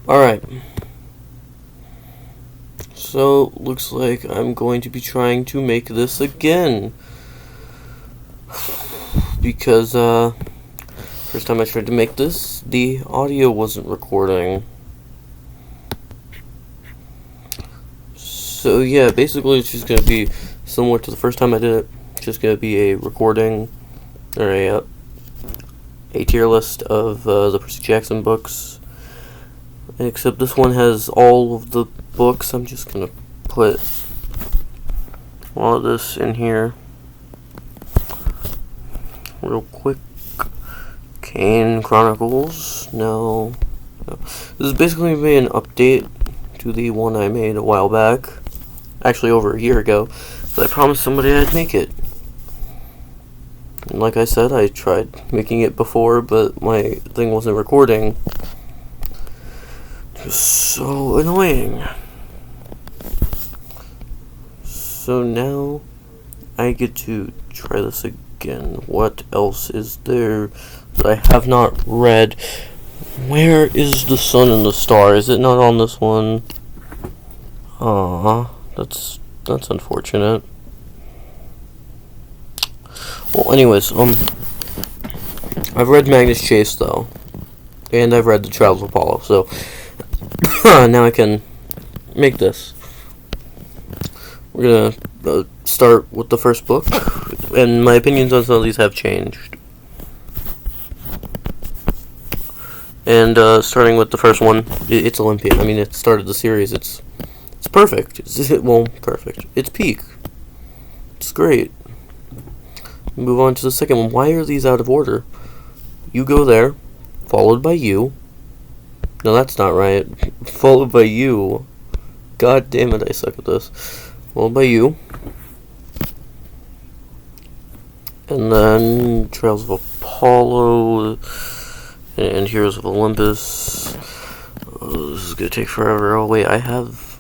Alright. So, looks like I'm going to be trying to make this again. Because, first time I tried to make this, the audio wasn't recording. So, yeah, basically it's just going to be similar to the first time I did it. It's just going to be a recording, or a tier list of the Percy Jackson books. Except this one has all of the books. I'm just going to put all of this in here real quick. Kane Chronicles. No. This is basically going to be an update to the one I made a while back. Actually, over a year ago. But I promised somebody I'd make it. And like I said, I tried making it before, but my thing wasn't recording. It was so annoying. So now I get to try this again. What else is there that I have not read? Where is the sun and the star? Is it not on this one? That's unfortunate. Well, anyways, I've read Magnus Chase though, and I've read The Trials of Apollo, so now I can make this. We're gonna start with the first book, and my opinions on some of these have changed. And starting with the first one, it's Olympian. I mean, it started the series. It's perfect. Perfect. It's peak. It's great. Move on to the second one. Why are these out of order? You go there, followed by you. No, that's not right. Followed by you. God damn it, I suck at this. Followed by you. And then Trials of Apollo and Heroes of Olympus. Oh, this is gonna take forever. Oh wait, I have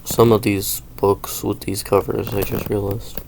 some of these books with these covers, I just realized.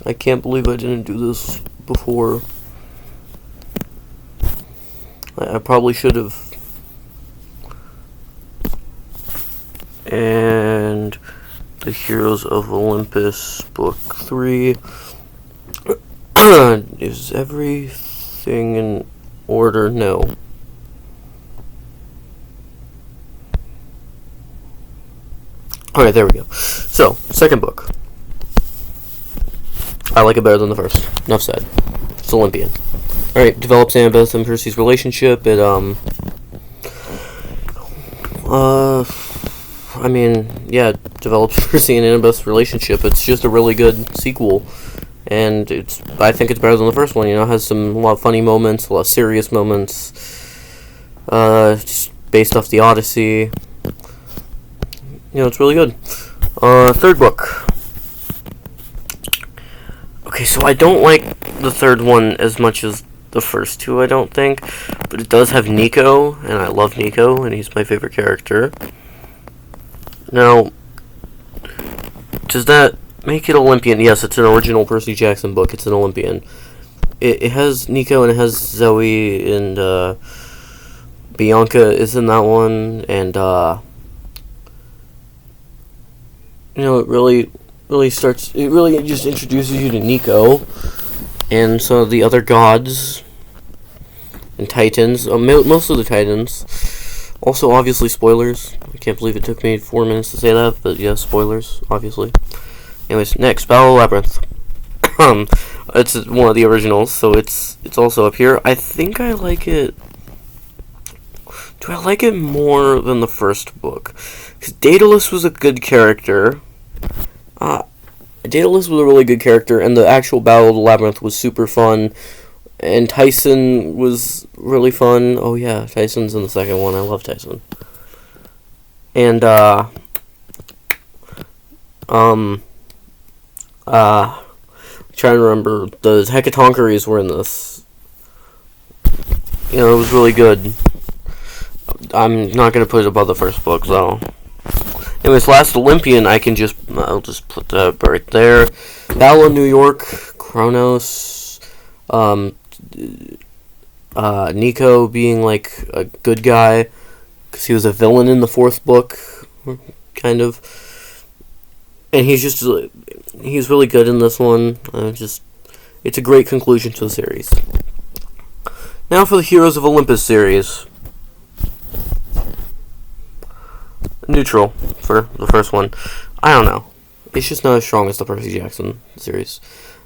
I can't believe I didn't do this before. I probably should have. And the Heroes of Olympus, Book 3. Is everything in order? No. Alright, there we go. So, second book. I like it better than the first. Enough said. It's Olympian. Alright, develops Annabeth and Percy's relationship. It, I mean, yeah, it develops Percy and Annabeth's relationship. It's just a really good sequel. And I think it's better than the first one, you know, it has a lot of funny moments, a lot of serious moments. Just based off the Odyssey. You know, it's really good. Third book. Okay, so I don't like the third one as much as the first two, I don't think. But it does have Nico, and I love Nico, and he's my favorite character. Now, does that make it Olympian? Yes, it's an original Percy Jackson book. It's an Olympian. It has Nico, and it has Zoe, and Bianca is in that one, and you know, it really just introduces you to Nico and some of the other gods and titans, most of the titans. Also, obviously, spoilers. I can't believe it took me 4 minutes to say that, but yeah, spoilers, obviously. Anyways, next, Battle of Labyrinth. It's one of the originals, so it's also up here. I think I like it. Do I like it more than the first book? Because Daedalus was a good character. Daedalus was a really good character, and the actual Battle of the Labyrinth was super fun. And Tyson was really fun. Oh yeah, Tyson's in the second one. I love Tyson. And trying to remember, the Hecatoncheires were in this. You know, it was really good. I'm not gonna put it above the first book though. Anyways, last Olympian, I'll just put that right there. Battle of New York, Kronos, Nico being like a good guy, because he was a villain in the fourth book, kind of. And he's really good in this one. It's a great conclusion to the series. Now for the Heroes of Olympus series. Neutral for the first one. I don't know. It's just not as strong as the Percy Jackson series.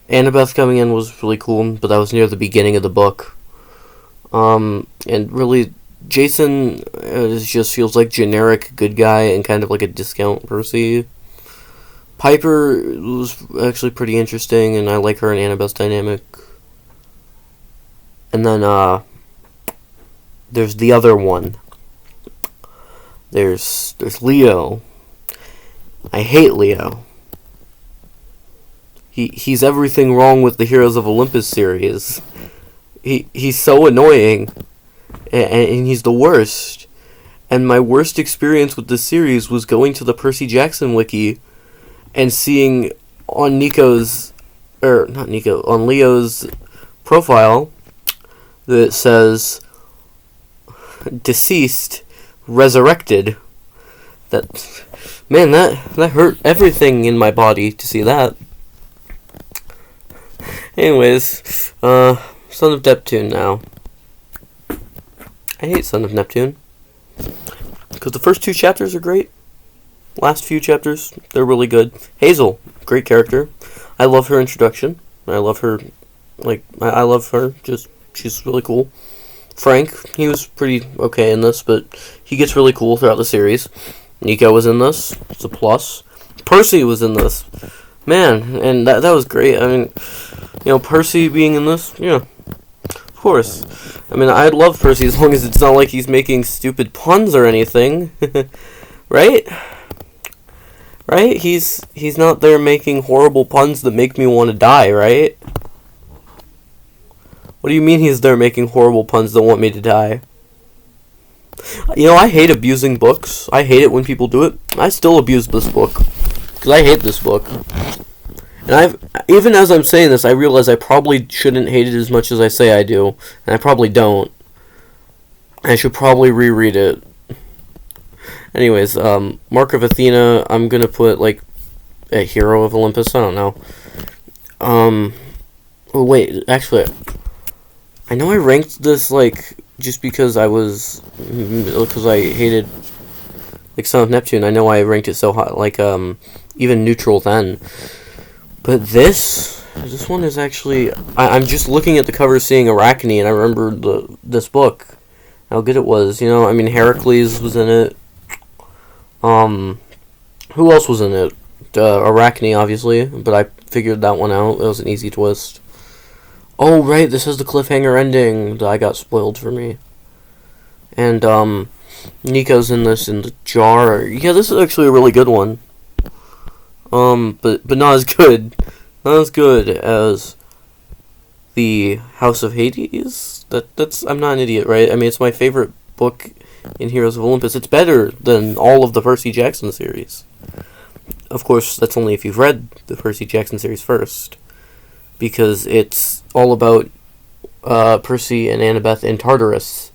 Annabeth coming in was really cool, but that was near the beginning of the book. And really, Jason just feels like generic good guy and kind of like a discount Percy. Piper was actually pretty interesting, and I like her and Annabeth's dynamic. And then, there's the other one. There's Leo. I hate Leo. He's everything wrong with the Heroes of Olympus series. He's so annoying, and he's the worst. And my worst experience with this series was going to the Percy Jackson wiki and seeing on on Leo's profile that says deceased, resurrected. That hurt everything in my body to see that. Anyways, Son of Neptune now. I hate Son of Neptune, because the first 2 chapters are great. Last few chapters, they're really good. Hazel, great character. I love her introduction. I love her, I love her, she's really cool. Frank, he was pretty okay in this, but he gets really cool throughout the series. Nico was in this, it's a plus. Percy was in this. Man, and that was great. I mean, Percy being in this, yeah, of course. I mean, I'd love Percy as long as it's not like he's making stupid puns or anything. Right? Right? He's not there making horrible puns that make me want to die, right? What do you mean he's there making horrible puns that want me to die? I hate abusing books. I hate it when people do it. I still abuse this book, because I hate this book. And even as I'm saying this, I realize I probably shouldn't hate it as much as I say I do, and I probably don't. I should probably reread it. Anyways, Mark of Athena, I'm gonna put, a hero of Olympus, I don't know. Oh wait, actually, I know I ranked this, just because I hated, Son of Neptune. I know I ranked it so high, even neutral then. But this one is actually, I'm just looking at the cover seeing Arachne, and I remember this book, how good it was, Heracles was in it. Who else was in it? Arachne, obviously, but I figured that one out. It was an easy twist. Oh, right, this is the cliffhanger ending that I got spoiled for me. And, Nico's in this in the jar. Yeah, this is actually a really good one. But not as good. Not as good as the House of Hades. I'm not an idiot, right? I mean, it's my favorite book in Heroes of Olympus. It's better than all of the Percy Jackson series. Of course, that's only if you've read the Percy Jackson series first, because it's all about Percy and Annabeth in Tartarus,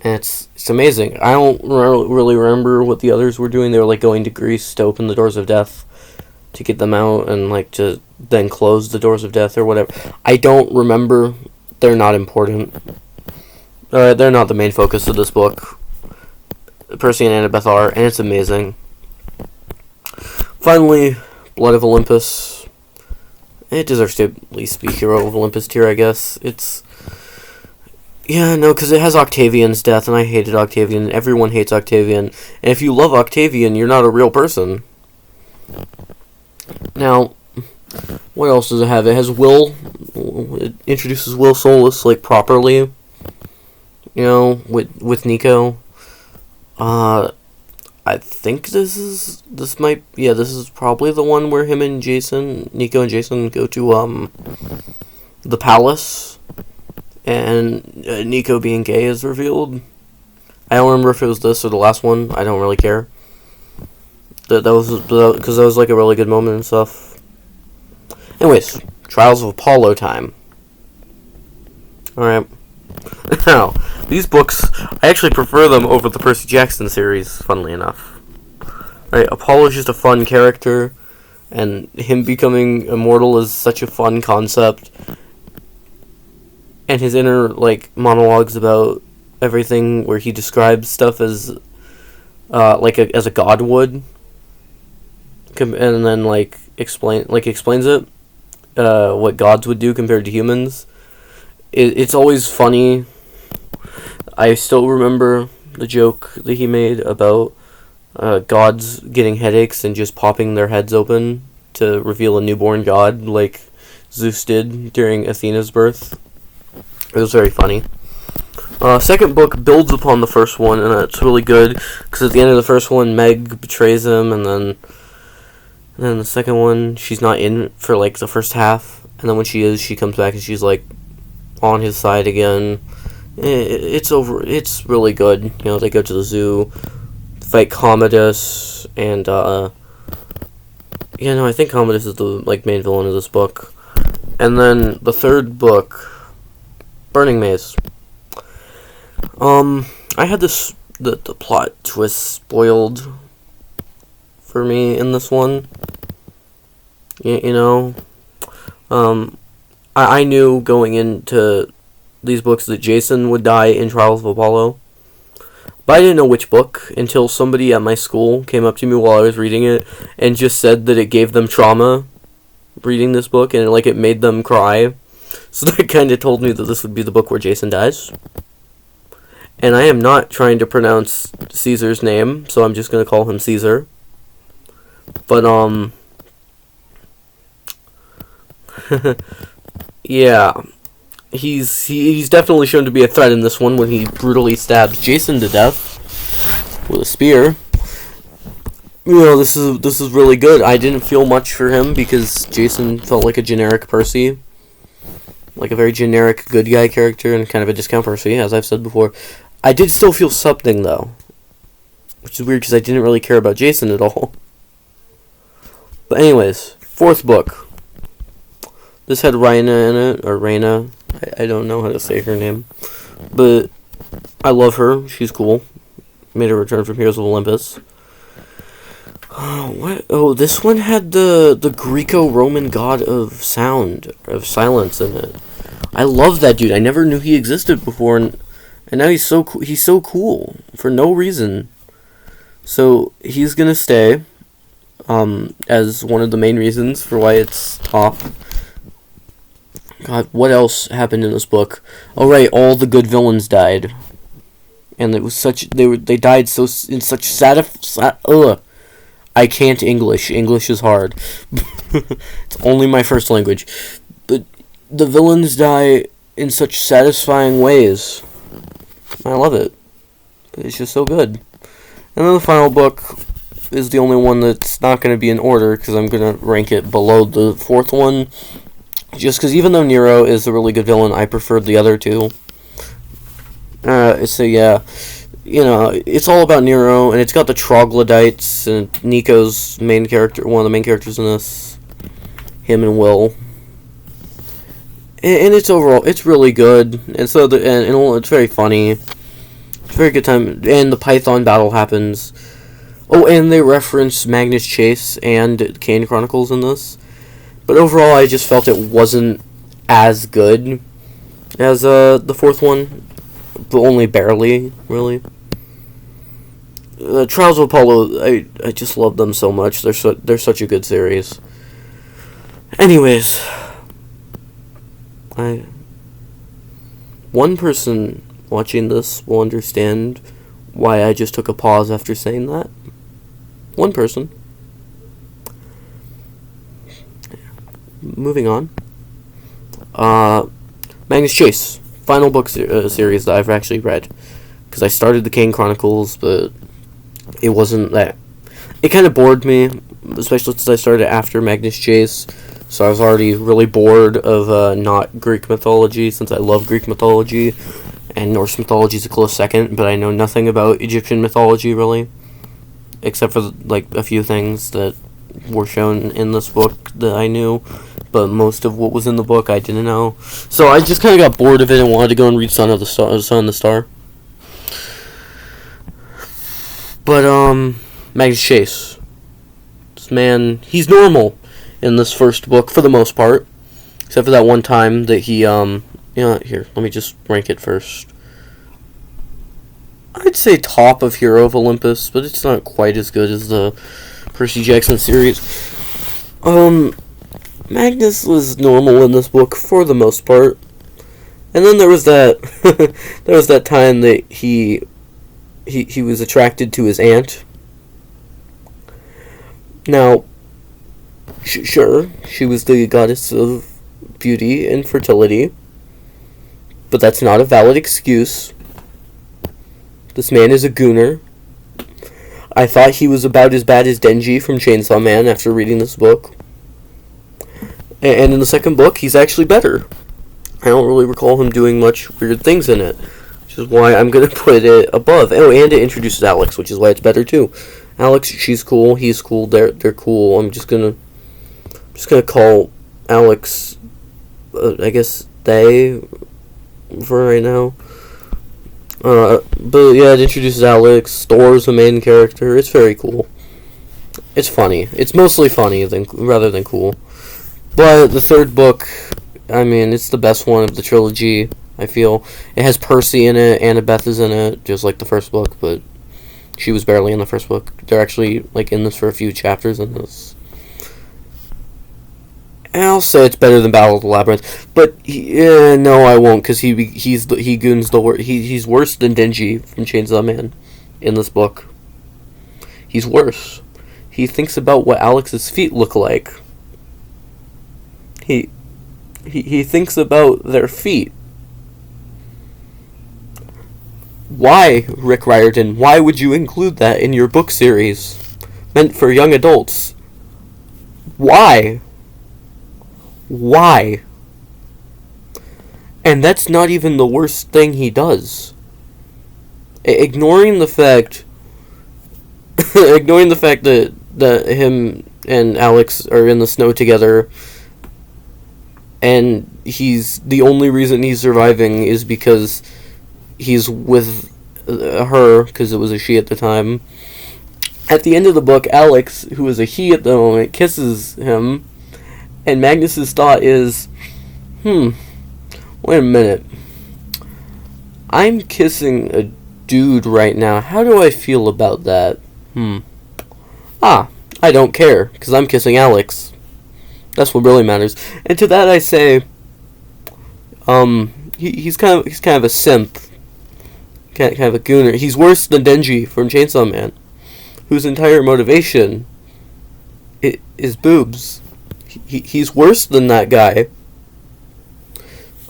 and it's amazing. I don't really remember what the others were doing. They were going to Greece to open the doors of death to get them out, and to then close the doors of death or whatever. I don't remember. They're not important. They're not the main focus of this book. Percy and Annabeth are, and it's amazing. Finally, Blood of Olympus. It deserves to at least be Hero of Olympus tier, I guess. Because it has Octavian's death, and I hated Octavian. Everyone hates Octavian. And if you love Octavian, you're not a real person. Now, what else does it have? It has Will. It introduces Will Solus, properly. With Nico. I think this is probably the one where Nico and Jason go to, the palace, and Nico being gay is revealed. I don't remember if it was this or the last one. I don't really care. That was, because that was, a really good moment and stuff. Anyways, Trials of Apollo time. Alright. Now, these books, I actually prefer them over the Percy Jackson series, funnily enough. Right, Apollo's just a fun character, and him becoming immortal is such a fun concept. And his inner, like, monologues about everything where he describes stuff as, as a god would. And then, explains it, what gods would do compared to humans. It's always funny. I still remember the joke that he made about gods getting headaches and just popping their heads open to reveal a newborn god, like Zeus did during Athena's birth. It was very funny. Second book builds upon the first one, and it's really good, because at the end of the first one, Meg betrays him, and then the second one, she's not in for, like, the first half, and then when she is, she comes back and she's, like, on his side again. It's really good. You know, they go to the zoo, fight Commodus, and, I think Commodus is the, like, main villain of this book. And then the third book, Burning Maze. I had the plot twist spoiled for me in this one. I knew going into these books that Jason would die in Trials of Apollo, but I didn't know which book until somebody at my school came up to me while I was reading it and just said that it gave them trauma reading this book, and it made them cry. So that kind of told me that this would be the book where Jason dies. And I am not trying to pronounce Caesar's name, so I'm just going to call him Caesar. But, yeah, he's definitely shown to be a threat in this one when he brutally stabs Jason to death with a spear. This is really good. I didn't feel much for him because Jason felt like a generic Percy. Like a very generic good guy character and kind of a discount Percy, as I've said before. I did still feel something, though. Which is weird because I didn't really care about Jason at all. But anyways, fourth book. This had Raina in it, or Raina. I don't know how to say her name. But I love her. She's cool. Made a return from Heroes of Olympus. What? Oh, this one had the Greco-Roman god of sound, of silence in it. I love that dude. I never knew he existed before, and now he's so cool for no reason. So he's gonna stay as one of the main reasons for why it's top. God, what else happened in this book? Oh right, all the good villains died, and it was they died in such I can't English. English is hard. It's only my first language. But the villains die in such satisfying ways. I love it. It's just so good. And then the final book is the only one that's not going to be in order, because I'm going to rank it below the fourth one. Just because even though Nero is a really good villain, I preferred the other two. It's all about Nero, and it's got the troglodytes, and Nico's main character, one of the main characters in this, him and Will. And it's overall, it's really good, and so it's very funny. It's a very good time, and the Python battle happens. Oh, and they reference Magnus Chase and Kane Chronicles in this. But overall, I just felt it wasn't as good as the fourth one, but only barely, really. Trials of Apollo, I just love them so much. They're such a good series. Anyways, one person watching this will understand why I just took a pause after saying that. One person. Moving on. Magnus Chase, final book series that I've actually read, because I started the Kane Chronicles, but it wasn't that. It kind of bored me, especially since I started after Magnus Chase, so I was already really bored of not Greek mythology, since I love Greek mythology, and Norse mythology is a close second, but I know nothing about Egyptian mythology, really, except for, like, a few things that were shown in this book that I knew, but most of what was in the book I didn't know. So I just kind of got bored of it and wanted to go and read Son of the Star. But Magnus Chase, this man, he's normal in this first book for the most part, except for that one time that he here, let me just rank it first. I'd say top of Hero of Olympus, but it's not quite as good as the Percy Jackson series. Magnus was normal in this book for the most part. And then there was that time that he was attracted to his aunt. Now, sure, she was the goddess of beauty and fertility, but that's not a valid excuse. This man is a gooner. I thought he was about as bad as Denji from Chainsaw Man after reading this book. And in the second book, he's actually better. I don't really recall him doing much weird things in it, which is why I'm going to put it above. Oh, and it introduces Alex, which is why it's better too. Alex, she's cool, he's cool, they're cool. I'm just gonna call Alex, I guess, they, for right now. But yeah, it introduces Alex. Thor's the main character. It's very cool. It's funny. It's mostly funny rather than cool. But the third book, I mean, it's the best one of the trilogy, I feel. It has Percy in it, Annabeth is in it, just like the first book, but she was barely in the first book. They're actually like in this for a few chapters in this. And I'll say it's better than Battle of the Labyrinth, but no, I won't, because he's worse than Denji from Chainsaw Man in this book. He's worse. He thinks about what Alex's feet look like. He thinks about their feet. Why, Rick Riordan? Why would you include that in your book series meant for young adults? Why? Why? And that's not even the worst thing he does. Ignoring the fact that him and Alex are in the snow together, and the only reason he's surviving is because he's with her, because it was a she at the time. At the end of the book, Alex, who is a he at the moment, kisses him. And Magnus's thought is, wait a minute. I'm kissing a dude right now. How do I feel about that? I don't care, because I'm kissing Alex. That's what really matters. And to that I say, he's kind of a simp. Kind of a gooner. He's worse than Denji from Chainsaw Man, whose entire motivation is boobs. He's worse than that guy.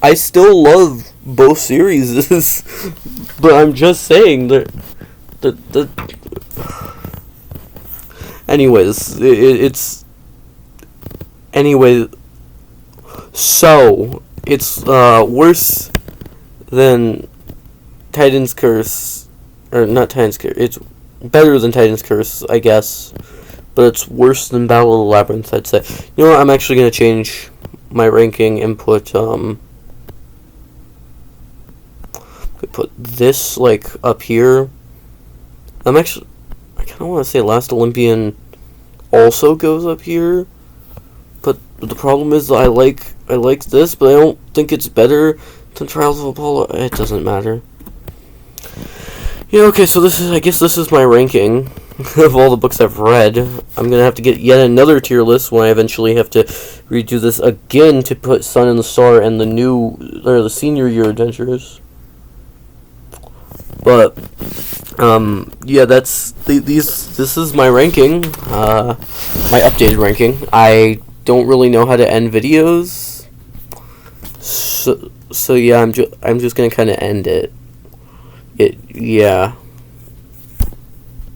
I still love both series, but I'm just saying that anyways, so it's worse than Titan's Curse, or not Titan's Curse. It's better than Titan's Curse, I guess. But it's worse than Battle of the Labyrinth, I'd say. You know what? I'm actually going to change my ranking and put this, like, up here. I kind of want to say Last Olympian also goes up here. But the problem is I like this, but I don't think it's better than Trials of Apollo. It doesn't matter. Yeah, okay, so I guess this is my ranking of all the books I've read. I'm gonna have to get yet another tier list when I eventually have to redo this again to put Sun and the Star and the senior year adventures. But yeah, this is my ranking, my updated ranking. I don't really know how to end videos, so yeah, I'm just gonna kind of end it. Yeah.